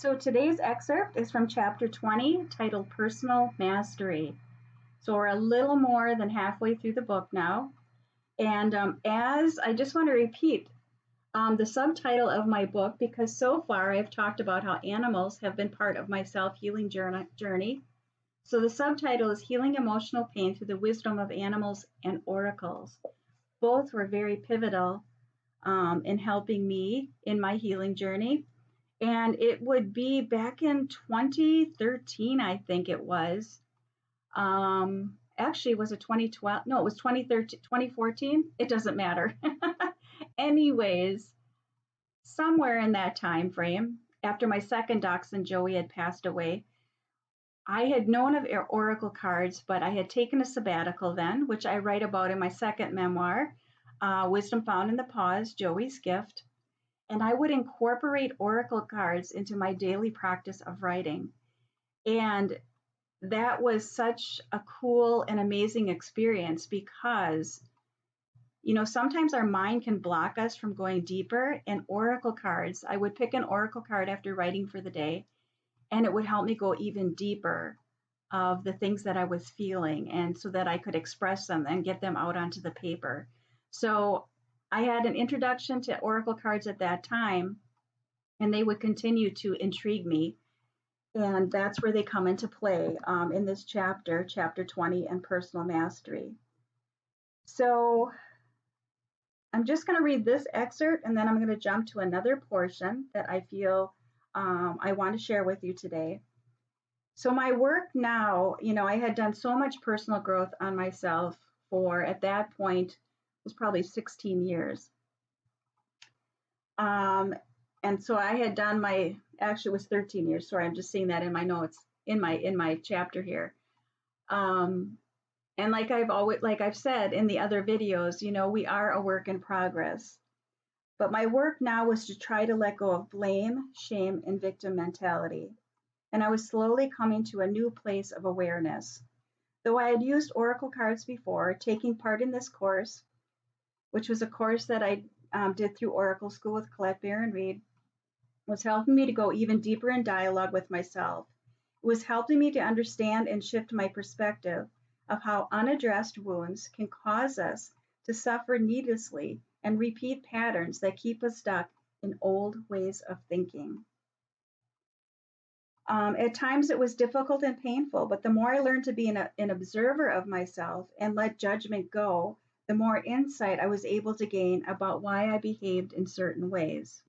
So today's excerpt is from chapter 20, titled Personal Mastery. So we're a little more than halfway through the book now. And as I just want to repeat the subtitle of my book, because so far I've talked about how animals have been part of my self-healing journey. So the subtitle is Healing Emotional Pain Through the Wisdom of Animals and Oracles. Both were very pivotal in helping me in my healing journey. And it would be back in 2013, I think it was. Actually, was it 2012? No, it was 2013, 2014. It doesn't matter. Anyways, somewhere in that time frame, after my second dachshund, Joey, had passed away, I had known of oracle cards, but I had taken a sabbatical then, which I write about in my second memoir, Wisdom Found in the Pause, Joey's Gift. And I would incorporate oracle cards into my daily practice of writing. And that was such a cool and amazing experience because, sometimes our mind can block us from going deeper. And oracle cards, I would pick an oracle card after writing for the day, and it would help me go even deeper of the things that I was feeling, and so that I could express them and get them out onto the paper. So I had an introduction to oracle cards at that time, and they would continue to intrigue me. And that's where they come into play in this chapter, chapter 20, and personal mastery. So I'm just going to read this excerpt, and then I'm going to jump to another portion that I feel I want to share with you today. So my work now, I had done so much personal growth on myself for, at that point, it was probably 16 years. And so I had done actually it was 13 years. Sorry, I'm just seeing that in my notes in my chapter here. And like I've said in the other videos, we are a work in progress. But my work now was to try to let go of blame, shame, and victim mentality. And I was slowly coming to a new place of awareness. Though I had used oracle cards before, taking part in this course, which was a course that I did through Oracle School with Colette Barron-Reed, was helping me to go even deeper in dialogue with myself. It was helping me to understand and shift my perspective of how unaddressed wounds can cause us to suffer needlessly and repeat patterns that keep us stuck in old ways of thinking. At times it was difficult and painful, but the more I learned to be an observer of myself and let judgment go, the more insight I was able to gain about why I behaved in certain ways.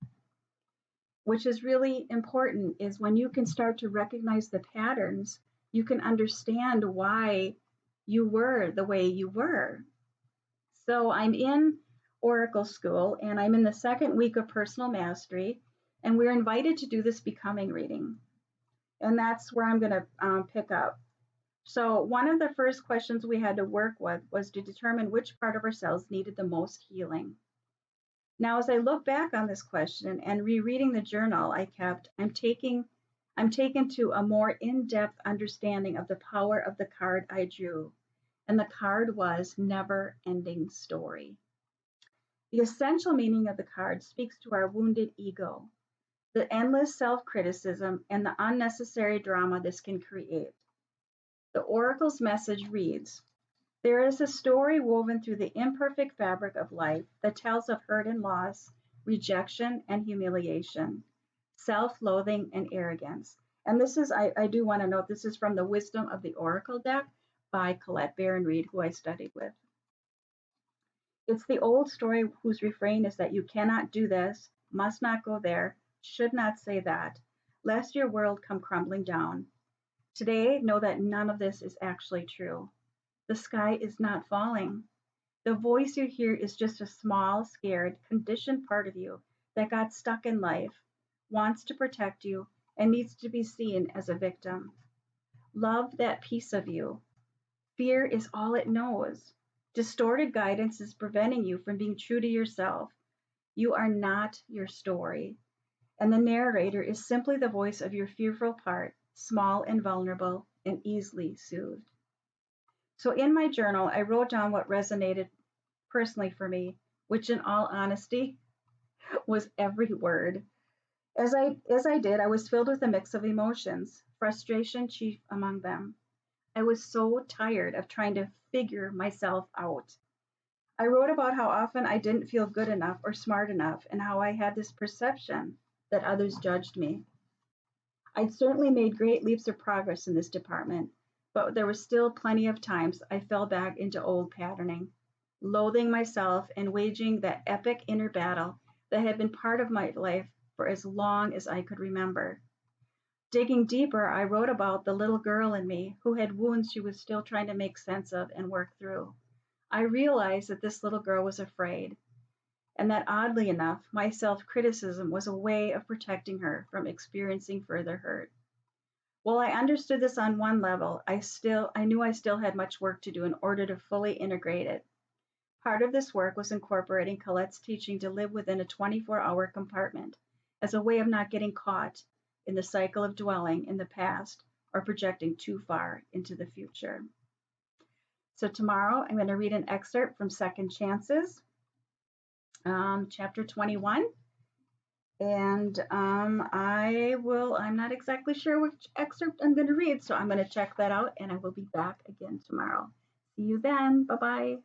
Which is really important, is when you can start to recognize the patterns, you can understand why you were the way you were. So I'm in Oracle School, and I'm in the second week of personal mastery, and we're invited to do this becoming reading. And that's where I'm going to pick up. So one of the first questions we had to work with was to determine which part of ourselves needed the most healing. Now, as I look back on this question and rereading the journal I kept, I'm taken to a more in-depth understanding of the power of the card I drew. And the card was Never Ending Story. The essential meaning of the card speaks to our wounded ego, the endless self-criticism, and the unnecessary drama this can create. The oracle's message reads, "There is a story woven through the imperfect fabric of life that tells of hurt and loss, rejection and humiliation, self-loathing and arrogance." And this is, I do want to note, this is from the Wisdom of the Oracle deck by Colette Barron-Reed, who I studied with. It's the old story whose refrain is that you cannot do this, must not go there, should not say that, lest your world come crumbling down. Today, know that none of this is actually true. The sky is not falling. The voice you hear is just a small, scared, conditioned part of you that got stuck in life, wants to protect you, and needs to be seen as a victim. Love that piece of you. Fear is all it knows. Distorted guidance is preventing you from being true to yourself. You are not your story. And the narrator is simply the voice of your fearful part, small and vulnerable and easily soothed. So in my journal, I wrote down what resonated personally for me, which in all honesty was every word. As I did, I was filled with a mix of emotions, frustration chief among them. I was so tired of trying to figure myself out. I wrote about how often I didn't feel good enough or smart enough, and how I had this perception that others judged me. I'd certainly made great leaps of progress in this department, but there were still plenty of times I fell back into old patterning, loathing myself and waging that epic inner battle that had been part of my life for as long as I could remember. Digging deeper, I wrote about the little girl in me who had wounds she was still trying to make sense of and work through. I realized that this little girl was afraid, and that oddly enough, my self criticism was a way of protecting her from experiencing further hurt. While I understood this on one level, I knew I still had much work to do in order to fully integrate it. Part of this work was incorporating Colette's teaching to live within a 24-hour compartment as a way of not getting caught in the cycle of dwelling in the past or projecting too far into the future. So tomorrow I'm going to read an excerpt from Second Chances, chapter 21. And I'm not exactly sure which excerpt I'm going to read, so I'm going to check that out and I will be back again tomorrow. See you then. Bye bye.